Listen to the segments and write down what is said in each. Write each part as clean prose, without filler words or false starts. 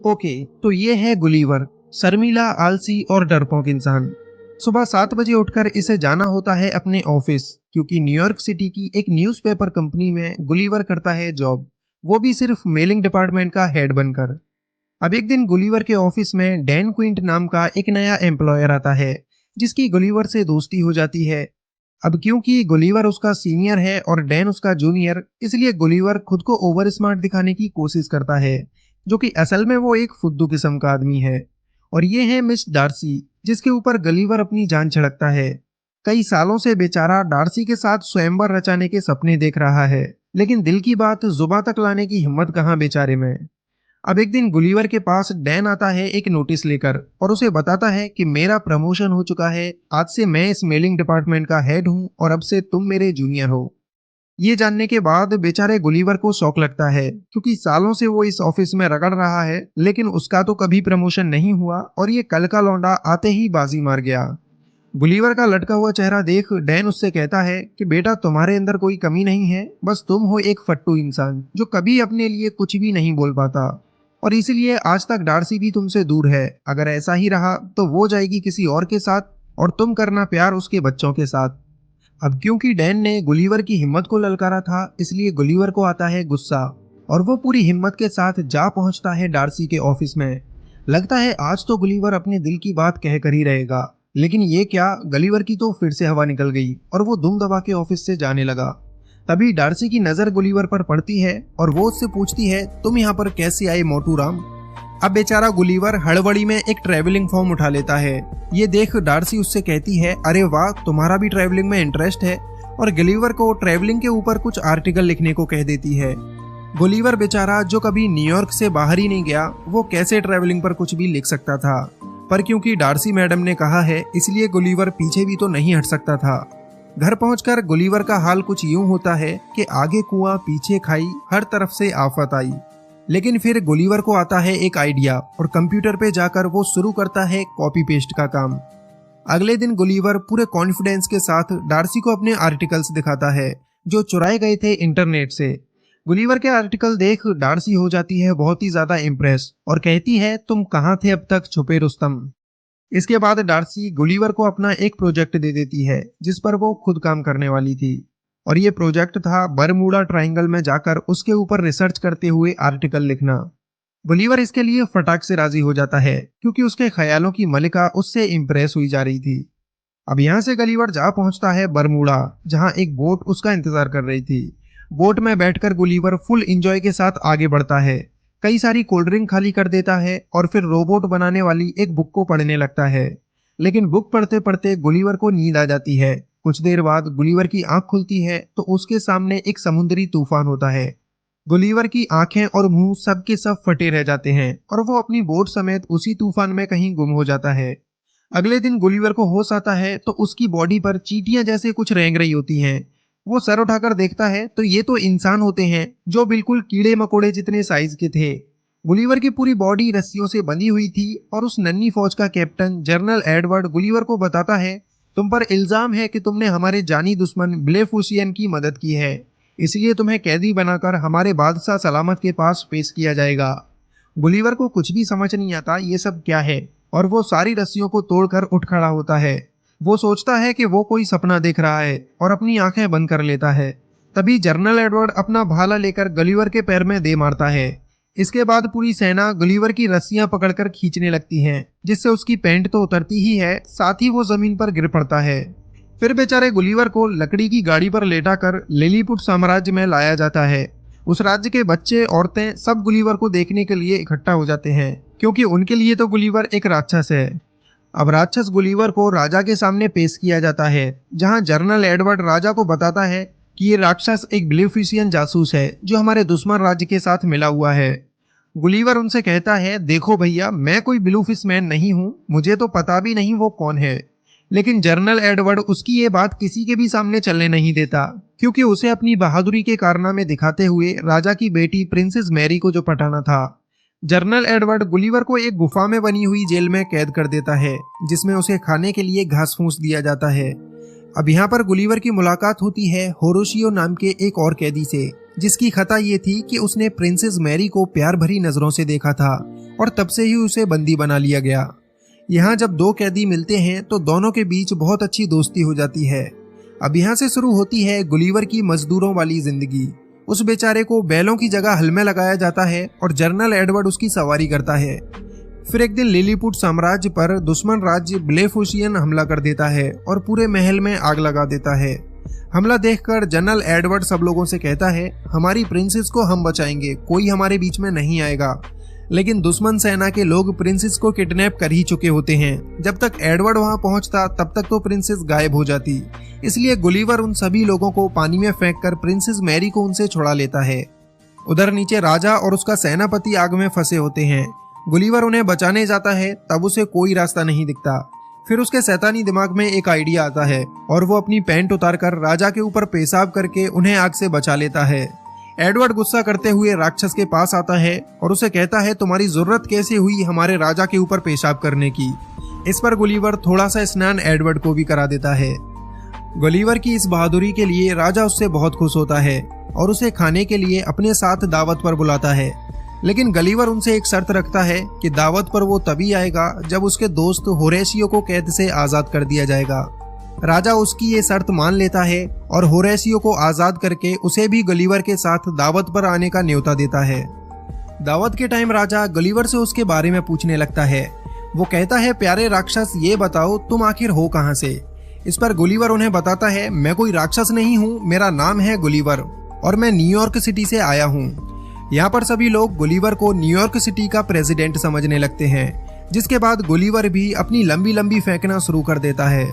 Okay, तो ये है गुलीवर, शर्मीला, आलसी और डरपोक इंसान। सुबह 7 बजे उठकर इसे जाना होता है अपने ऑफिस, क्योंकि न्यूयॉर्क सिटी की एक न्यूज़पेपर कंपनी में गुलीवर करता है जॉब, वो भी सिर्फ मेलिंग डिपार्टमेंट का हेड बनकर। अब एक दिन गुलीवर के ऑफिस में डैन क्विंट नाम का एक नया एम्प्लॉयर आता है, जिसकी गुलीवर से दोस्ती हो जाती है। अब क्योंकि गुलीवर उसका सीनियर है और डैन उसका जूनियर, इसलिए गुलीवर खुद को ओवर स्मार्ट दिखाने की कोशिश करता है, जो कि असल में वो एक फुद्दू किस्म का आदमी है। और ये है मिस डार्सी, जिसके ऊपर गुलीवर अपनी जान छिड़कता है। कई सालों से बेचारा डार्सी के साथ स्वयंवर रचाने के सपने देख रहा है, लेकिन दिल की बात जुबां तक लाने की हिम्मत कहाँ बेचारे में। अब एक दिन गुलीवर के पास डैन आता है एक नोटिस लेकर और उसे बताता है कि मेरा प्रमोशन हो चुका है, आज से मैं इस मेलिंग डिपार्टमेंट का हेड हूँ और अब से तुम मेरे जूनियर हो। ये जानने के बाद बेचारे गुलीवर को शौक लगता है, क्योंकि सालों से वो इस ऑफिस में रगड़ रहा है, लेकिन उसका तो कभी प्रमोशन नहीं हुआ और ये कल का लौंडा आते ही बाजी मार गया। गुलीवर का लटका हुआ चेहरा देख डैन उससे कहता है कि बेटा, तुम्हारे अंदर कोई कमी नहीं है, बस तुम हो एक फट्टू इंसान जो कभी अपने लिए कुछ भी नहीं बोल पाता, और इसीलिए आज तक डार्सी भी तुमसे दूर है। अगर ऐसा ही रहा तो वो जाएगी किसी और के साथ और तुम करना प्यार उसके बच्चों के साथ। अब क्योंकि डैन ने गुलीवर की हिम्मत को ललकारा था, इसलिए गुलीवर को आता है गुस्सा और वो पूरी हिम्मत के साथ जा पहुंचता है डार्सी के ऑफिस में। लगता है आज तो गुलीवर अपने दिल की बात कह कर ही रहेगा, लेकिन ये क्या, गुलीवर की तो फिर से हवा निकल गई और वो दुम दबा के ऑफिस से जाने लगा। तभी डार्सी की नजर गुलीवर पर पड़ती है और वो उससे पूछती है, तुम यहाँ पर कैसे आए मोटू राम। अब बेचारा गुलीवर हड़बड़ी में एक ट्रैवलिंग फॉर्म उठा लेता है। ये देख डार्सी उससे कहती है, अरे वाह, तुम्हारा भी ट्रैवलिंग में इंटरेस्ट है, और गुलीवर को ट्रैवलिंग के ऊपर कुछ आर्टिकल लिखने को कह देती है। गुलीवर बेचारा, जो कभी न्यूयॉर्क से बाहर ही नहीं गया, वो कैसे ट्रैवलिंग पर कुछ भी लिख सकता था, पर क्योंकि डार्सी मैडम ने कहा है, इसलिए गुलीवर पीछे भी तो नहीं हट सकता था। घर पहुंचकर गुलीवर का हाल कुछ यूं होता है कि आगे कुआं पीछे खाई, हर तरफ से आफत आई। लेकिन फिर गुलीवर को आता है एक आइडिया और कंप्यूटर पे जाकर वो शुरू करता है कॉपी पेस्ट का काम। अगले दिन गुलीवर पूरे कॉन्फिडेंस के साथ डार्सी को अपने आर्टिकल्स दिखाता है, जो चुराए गए थे इंटरनेट से। गुलीवर के आर्टिकल देख डार्सी हो जाती है बहुत ही ज्यादा इम्प्रेस और कहती है, तुम कहाँ थे अब तक छुपे रुस्तम। इसके बाद डार्सी गुलीवर को अपना एक प्रोजेक्ट दे देती है, जिस पर वो खुद काम करने वाली थी, और ये प्रोजेक्ट था बरमूडा ट्रायंगल में जाकर उसके ऊपर रिसर्च करते हुए आर्टिकल लिखना। गुलीवर इसके लिए फटाक से राजी हो जाता है, क्योंकि उसके ख्यालों की मलिका उससे इम्प्रेस हुई जा रही थी। अब यहाँ से गुलीवर जा पहुंचता है बरमूडा, जहाँ एक बोट उसका इंतजार कर रही थी। बोट में बैठकर गुलीवर फुल इंजॉय के साथ आगे बढ़ता है, कई सारी कोल्ड ड्रिंक खाली कर देता है और फिर रोबोट बनाने वाली एक बुक को पढ़ने लगता है। लेकिन बुक पढ़ते पढ़ते गुलीवर को नींद आ जाती है। कुछ देर बाद गुलीवर की आंख खुलती है तो उसके सामने एक समुद्री तूफान होता है। गुलीवर की आंखें और मुंह सब के सब फटे रह जाते हैं और वो अपनी बोट समेत उसी तूफान में कहीं गुम हो जाता है। अगले दिन गुलीवर को होश आता है तो उसकी बॉडी पर चींटियां जैसे कुछ रेंग रही होती हैं। वो सर उठाकर देखता है तो ये तो इंसान होते हैं, जो बिल्कुल कीड़े मकोड़े जितने साइज के थे। गुलीवर की पूरी बॉडी रस्सियों से बंधी हुई थी और उस नन्ही फौज का कैप्टन जनरल एडवर्ड गुलीवर को बताता है, तुम पर इल्जाम है कि तुमने हमारे जानी दुश्मन ब्लेफुसियन की मदद की है, इसलिए तुम्हें कैदी बनाकर हमारे बादशाह सलामत के पास पेश किया जाएगा। गुलीवर को कुछ भी समझ नहीं आता ये सब क्या है, और वो सारी रस्सियों को तोड़कर उठ खड़ा होता है। वो सोचता है कि वो कोई सपना देख रहा है और अपनी आंखें बंद कर लेता है। तभी जनरल एडवर्ड अपना भाला लेकर गुलीवर के पैर में दे मारता है। इसके बाद पूरी सेना गुलीवर की रस्सियां पकड़कर खींचने लगती हैं, जिससे उसकी पैंट तो उतरती ही है, साथ ही वो जमीन पर गिर पड़ता है। फिर बेचारे गुलीवर को लकड़ी की गाड़ी पर लेटाकर लिलीपुट साम्राज्य में लाया जाता है। उस राज्य के बच्चे, औरतें सब गुलीवर को देखने के लिए इकट्ठा हो जाते हैं, क्योंकि उनके लिए तो गुलीवर एक राक्षस है। अब राक्षस गुलीवर को राजा के सामने पेश किया जाता है, जहां जनरल एडवर्ड राजा को बताता है कि ये राक्षस एक ब्लेफिसियन जासूस है, जो हमारे दुश्मन राज्य के साथ मिला हुआ है। गुलीवर उनसे कहता है, देखो भैया, मैं कोई ब्लूफिश मैन नहीं हूँ, मुझे तो पता भी नहीं वो कौन है। लेकिन जनरल एडवर्ड उसकी ये बात किसी के भी सामने चलने नहीं देता, क्योंकि उसे अपनी बहादुरी के कारनामे दिखाते हुए राजा की बेटी प्रिंसेस मैरी को जो पटाना था। जनरल एडवर्ड गुलीवर को एक गुफा में बनी हुई जेल में कैद कर देता है, जिसमें उसे खाने के लिए घास फूस दिया जाता है। अब यहाँ पर गुलीवर की मुलाकात होती है होरोशियो नाम के एक और कैदी से, जिसकी खता ये थी कि उसने प्रिंसेस मैरी को प्यार भरी नजरों से देखा था और तब से ही उसे बंदी बना लिया गया। यहाँ जब दो कैदी मिलते हैं तो दोनों के बीच बहुत अच्छी दोस्ती हो जाती है। अब यहाँ से शुरू होती है गुलिवर की मजदूरों वाली जिंदगी। उस बेचारे को बैलों की जगह हल में लगाया जाता है और जनरल एडवर्ड उसकी सवारी करता है। फिर एक दिन लिलीपुट साम्राज्य पर दुश्मन राज्य ब्लेफुशियन हमला कर देता है और पूरे महल में आग लगा देता है। हमला देखकर जनरल एडवर्ड सब लोगों से कहता है, हमारी प्रिंसेस को हम बचाएंगे, कोई हमारे बीच में नहीं आएगा। लेकिन दुश्मन सेना के लोग प्रिंसेस को किडनैप कर ही चुके होते हैं। जब तक एडवर्ड वहां पहुंचता तब तक तो प्रिंसेस गायब हो जाती। इसलिए गुलिवर उन सभी लोगों को पानी में फेंककर प्रिंसेस मैरी को उनसे छुड़ा लेता है। उधर नीचे राजा और उसका सेनापति आग में फंसे होते हैं। गुलिवर उन्हें बचाने जाता है, तब उसे कोई रास्ता नहीं दिखता। फिर उसके शैतानी दिमाग में एक आइडिया आता है और वो अपनी पैंट उतारकर राजा के ऊपर पेशाब करके उन्हें आग से बचा लेता है। एडवर्ड गुस्सा करते हुए राक्षस के पास आता है और उसे कहता है, तुम्हारी जरूरत कैसे हुई हमारे राजा के ऊपर पेशाब करने की। इस पर गुलिवर थोड़ा सा स्नान एडवर्ड को भी करा देता है। गुलिवर की इस बहादुरी के लिए राजा उससे बहुत खुश होता है और उसे खाने के लिए अपने साथ दावत पर बुलाता है। लेकिन गलीवर उनसे एक शर्त रखता है कि दावत पर वो तभी आएगा जब उसके दोस्त होरेशियो को कैद से आजाद कर दिया जाएगा। राजा उसकी ये शर्त मान लेता है और होरेशियो को आजाद करके उसे भी गलीवर के साथ दावत पर आने का न्योता देता है। दावत के टाइम राजा गलीवर से उसके बारे में पूछने लगता है। वो कहता है, प्यारे राक्षस, ये बताओ तुम आखिर हो कहाँ से। इस पर गुलिवर उन्हें बताता है, मैं कोई राक्षस नहीं हूँ, मेरा नाम है गुलिवर और मैं न्यूयॉर्क सिटी से आया हूँ। यहाँ पर सभी लोग गुलिवर को न्यूयॉर्क सिटी का प्रेसिडेंट समझने लगते हैं, जिसके बाद गुलिवर भी अपनी लंबी लंबी फेंकना शुरू कर देता है।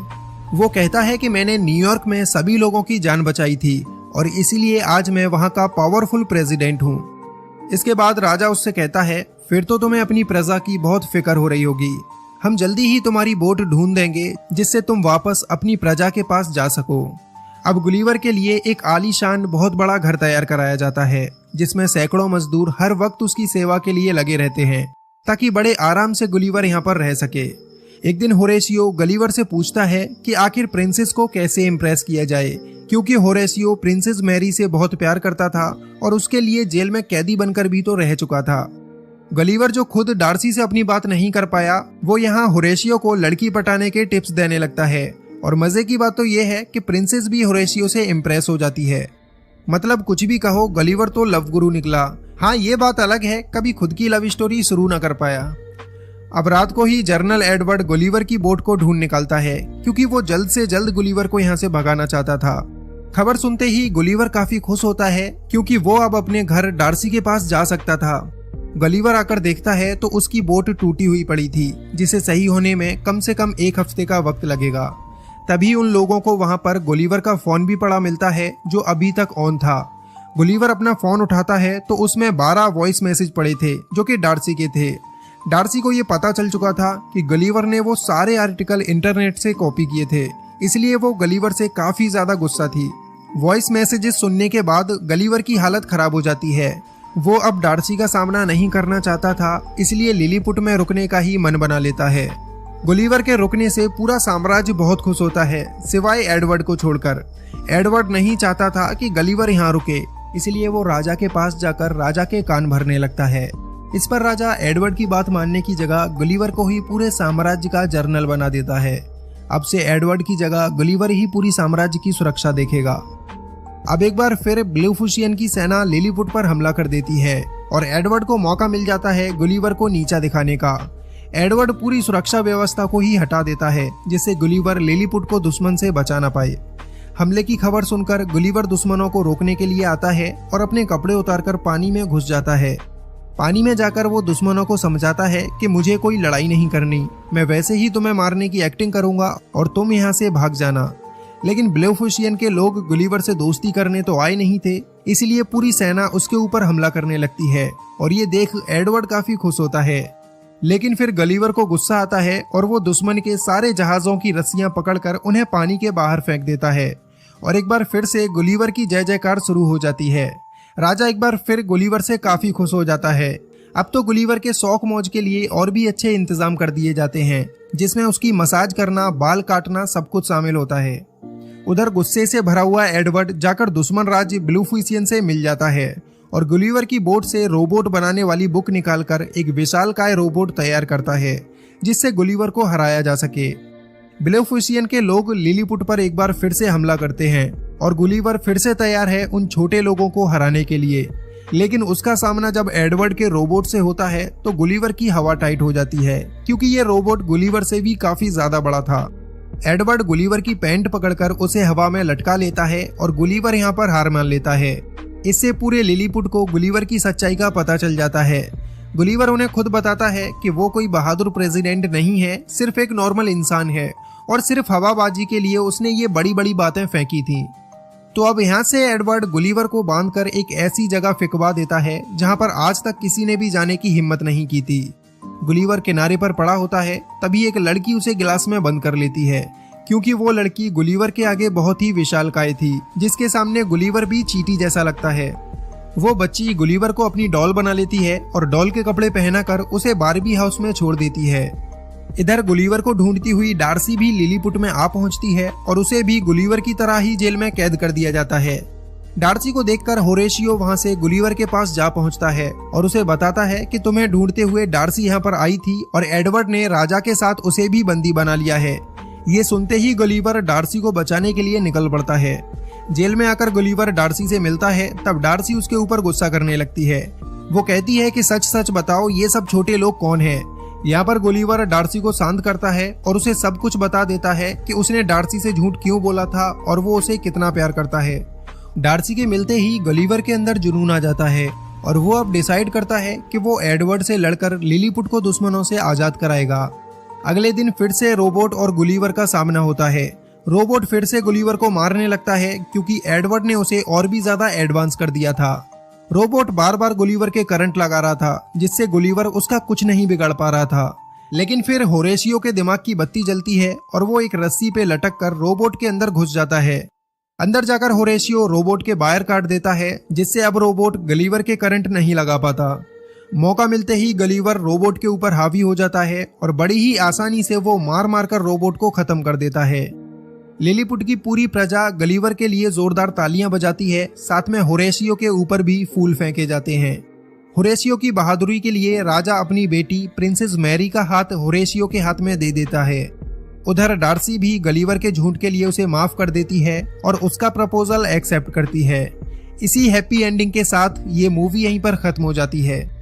वो कहता है कि मैंने न्यूयॉर्क में सभी लोगों की जान बचाई थी और इसीलिए आज मैं वहाँ का पावरफुल प्रेसिडेंट हूँ। इसके बाद राजा उससे कहता है, फिर तो तुम्हें अपनी प्रजा की बहुत फिक्र हो रही होगी। हम जल्दी ही तुम्हारी बोट ढूंढ देंगे जिससे तुम वापस अपनी प्रजा के पास जा सको। अब गुलिवर के लिए एक आलीशान बहुत बड़ा घर तैयार कराया जाता है, जिसमें सैकड़ों मजदूर हर वक्त उसकी सेवा के लिए लगे रहते हैं ताकि बड़े आराम से गुलिवर यहाँ पर रह सके। एक दिन होरेशियो गलीवर से पूछता है कि आखिर प्रिंसेस को कैसे इम्प्रेस किया जाए, क्योंकि होरेशियो प्रिंसेस मैरी से बहुत प्यार करता था और उसके लिए जेल में कैदी बनकर भी तो रह चुका था। गलीवर जो खुद डार्सी से अपनी बात नहीं कर पाया, वो यहाँ होरेशियो को लड़की पटाने के टिप्स देने लगता है। और मजे की बात तो ये है कि प्रिंसेस भी होरेशियो से इम्प्रेस हो जाती है। मतलब कुछ भी कहो, गलीवर तो लव गुरु निकला। हाँ, ये बात अलग है, कभी खुद की लव स्टोरी शुरू न कर पाया। अब रात को ही जनरल एडवर्ड गुलिवर की बोट को ढूंढ निकालता है, क्योंकि वो जल्द से जल्द गुलिवर को यहाँ से भगाना चाहता था। खबर सुनते ही गुलिवर काफी खुश होता है, क्योंकि वो अब अपने घर डार्सी के पास जा सकता था। गलीवर आकर देखता है तो उसकी बोट टूटी हुई पड़ी थी, जिसे सही होने में कम से कम 1 हफ्ते का वक्त लगेगा। तभी उन लोगों को वहां पर गुलिवर का फोन भी पड़ा मिलता है, जो अभी तक ऑन था। गुलिवर अपना फोन उठाता है तो उसमें 12 वॉइस मैसेज पड़े थे, जो कि डार्सी के थे। डार्सी को ये पता चल चुका था कि गलीवर ने वो सारे आर्टिकल इंटरनेट से कॉपी किए थे, इसलिए वो गलीवर से काफी ज्यादा गुस्सा थी। वॉइस मैसेजेस सुनने के बाद गलीवर की हालत खराब हो जाती है। वो अब डार्सी का सामना नहीं करना चाहता था, इसलिए लिलीपुट में रुकने का ही मन बना लेता है। गुलिवर के रुकने से पूरा साम्राज्य बहुत खुश होता है, सिवाय एडवर्ड को छोड़कर। एडवर्ड नहीं चाहता था कि गलीवर यहाँ रुके, इसलिए वो राजा के पास जाकर राजा के कान भरने लगता है। इस पर राजा एडवर्ड की बात मानने की जगह गुलिवर को ही पूरे साम्राज्य का जनरल बना देता है। अब से एडवर्ड की जगह गुलिवर ही पूरी साम्राज्य की सुरक्षा देखेगा। अब एक बार फिर ब्लेफुशियन की सेना लिलीपुट पर हमला कर देती है और एडवर्ड को मौका मिल जाता है गुलिवर को नीचा दिखाने का। एडवर्ड पूरी सुरक्षा व्यवस्था को ही हटा देता है, जिससे गुलिवर लिलीपुट को दुश्मन से बचा ना पाए। हमले की खबर सुनकर गुलिवर दुश्मनों को रोकने के लिए आता है और अपने कपड़े उतारकर पानी में घुस जाता है। पानी में जाकर वो दुश्मनों को समझाता है कि मुझे कोई लड़ाई नहीं करनी, मैं वैसे ही तुम्हें मारने की एक्टिंग करूंगा और तुम यहाँ से भाग जाना। लेकिन ब्लेफुशियन के लोग गुलिवर से दोस्ती करने तो आए नहीं थे, इसलिए पूरी सेना उसके ऊपर हमला करने लगती है और ये देख एडवर्ड काफी खुश होता है। लेकिन फिर गलीवर को गुस्सा आता है और वो दुश्मन के सारे जहाजों की रस्सियां पकड़कर उन्हें पानी के बाहर फेंक देता है और एक बार फिर से गुलिवर की जय जयकार शुरू हो जाती है। राजा एक बार फिर गुलिवर से काफी खुश हो जाता है। अब तो गुलिवर के शौक मौज के लिए और भी अच्छे इंतजाम कर दिए जाते हैं, जिसमें उसकी मसाज करना, बाल काटना सब कुछ शामिल होता है। उधर गुस्से से भरा हुआ एडवर्ड जाकर दुश्मन राज्य ब्लेफुशियन से मिल जाता है और गुलिवर की बोट से रोबोट बनाने वाली बुक निकालकर एक विशालकाय रोबोट तैयार करता है जिससे गुलिवर को हराया जा सके। ब्लेफुसियन के लोग लिलीपुट पर एक बार फिर से हमला करते हैं और गुलिवर फिर से तैयार है उन छोटे लोगों को हराने के लिए। लेकिन उसका सामना जब एडवर्ड के रोबोट से होता है तो गुलिवर की हवा टाइट हो जाती है क्योंकि ये रोबोट गुलिवर से भी काफी ज्यादा बड़ा था। एडवर्ड गुलिवर की पैंट पकड़कर उसे हवा में लटका लेता है और गुलिवर यहाँ पर हार मान लेता है। इससे पूरे लिलीपुट को गुलिवर की सच्चाई का पता चल जाता है। गुलिवर उन्हें खुद बताता है कि वो कोई बहादुर प्रेसिडेंट नहीं है, सिर्फ एक नॉर्मल इंसान है और सिर्फ हवाबाजी के लिए उसने ये बड़ी बड़ी बातें फेंकी थी। तो अब यहाँ से एडवर्ड गुलिवर को बांधकर एक ऐसी जगह फिकवा देता है जहाँ पर आज तक किसी ने भी जाने की हिम्मत नहीं की थी। गुलिवर किनारे पर पड़ा होता है, तभी एक लड़की उसे गिलास में बंद कर लेती है क्योंकि वो लड़की गुलिवर के आगे बहुत ही विशालकाय थी जिसके सामने गुलिवर भी चींटी जैसा लगता है। वो बच्ची गुलिवर को अपनी डॉल बना लेती है और डॉल के कपड़े पहनाकर उसे बारबी हाउस में छोड़ देती है। इधर गुलिवर को ढूंढती हुई डार्सी भी लिलीपुट में आ पहुंचती है और उसे भी गुलिवर की तरह ही जेल में कैद कर दिया जाता है। डार्सी को देखकर होरेशियो वहां से गुलिवर के पास जा पहुंचता है और उसे बताता है कि तुम्हें ढूंढते हुए डार्सी यहाँ पर आई थी और एडवर्ड ने राजा के साथ उसे भी बंदी बना लिया है। ये सुनते ही गुलिवर डार्सी को बचाने के लिए निकल पड़ता है। जेल में आकर गुलिवर डार्सी से मिलता है, तब डार्सी उसके ऊपर गुस्सा करने लगती है। वो कहती है कि सच सच बताओ ये सब छोटे लोग कौन हैं। यहाँ पर गुलिवर डार्सी को शांत करता है और उसे सब कुछ बता देता है कि उसने डार्सी से झूठ क्यों बोला था और वो उसे कितना प्यार करता है। डार्सी के मिलते ही गुलिवर के अंदर जुनून आ जाता है और वो अब डिसाइड करता है कि वो एडवर्ड से लड़कर लिलीपुट को दुश्मनों से आजाद कराएगा। अगले दिन फिर से रोबोट और गुलिवर का सामना होता है। रोबोट फिर से गुलिवर को मारने लगता है क्योंकि एडवर्ड ने उसे और भी ज्यादा एडवांस कर दिया था। रोबोट बार बार गुलिवर के करंट लगा रहा था जिससे गुलिवर उसका कुछ नहीं बिगाड़ पा रहा था। लेकिन फिर होरेशियो के दिमाग की बत्ती जलती है और वो एक रस्सी पे लटक कर रोबोट के अंदर घुस जाता है। अंदर जाकर होरेशियो रोबोट के वायर काट देता है जिससे अब रोबोट गुलिवर के करंट नहीं लगा पाता। मौका मिलते ही गुलिवर रोबोट के ऊपर हावी हो जाता है और बड़ी ही आसानी से वो मार मार कर रोबोट को खत्म कर देता है। लिलीपुट की पूरी प्रजा गुलिवर के लिए जोरदार तालियां बजाती है, साथ में होरेशियो के ऊपर भी फूल फेंके जाते हैं। होरेशियो की बहादुरी के लिए राजा अपनी बेटी प्रिंसेस मैरी का हाथ होरेशियो के हाथ में दे देता है। उधर डार्सी भी गुलिवर के झूठ के लिए उसे माफ कर देती है और उसका प्रपोजल एक्सेप्ट करती है। इसी हैप्पी एंडिंग के साथ ये मूवी यहीं पर खत्म हो जाती है।